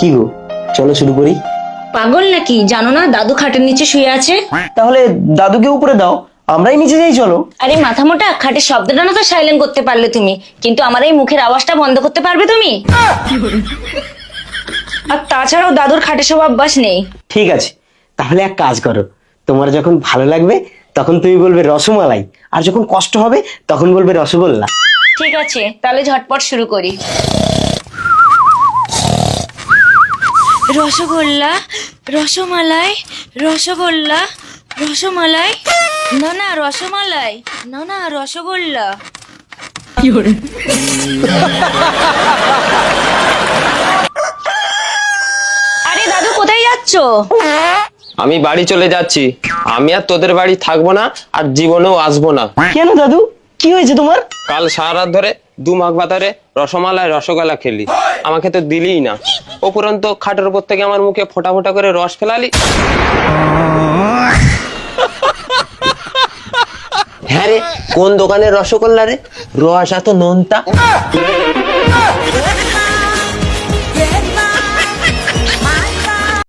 কি গো, চলো শুরু করি। পাগল নাকি? জানো না দাদু খাটের নিচে শুয়ে আছে? তাহলে দাদুকে উপরে দাও, আমরাই নিচে যাই, চলো। আরে মাথা মোটা, খাটের শব্দটা না তো সাইলেন্ট করতে পারলে তুমি, কিন্তু আমার এই মুখের আওয়াজটা বন্ধ করতে পারবে তুমি? আর তাছাড়াও দাদুর খাটে সব অভ্যাস নেই। ঠিক আছে, তাহলে এক কাজ করো, তোমার যখন ভালো লাগবে তখন তুমি বলবে রসমালাই, আর যখন কষ্ট হবে তখন বলবে রসগোল্লা। ঠিক আছে, তাহলে ঝটপট শুরু করি। রসগোল্লা, রসমালাই, রসগোল্লা, রসমালাই, না না রসমালাই, না না রসগোল্লা। আরে দাদু কোথায় যাচ্ছো? আমি বাড়ি চলে যাচ্ছি। আমি আর তোদের বাড়ি থাকবো না, আর জীবনেও আসবো না। কেন দাদু, কি হয়েছে তোমার? কাল সারা রাত ধরে 2 মাঘ বাতারে রসমালাই রসগোল্লা খেলি, আমাকে তো দিলিই না। উপরন্ত খাটের উপর থেকে আমার মুখে ফোঁটা ফোঁটা করে রস ফেলালি। হ্যাঁ রে, কোন দোকানের রসগোল্লা রে? রস এত নোনতা।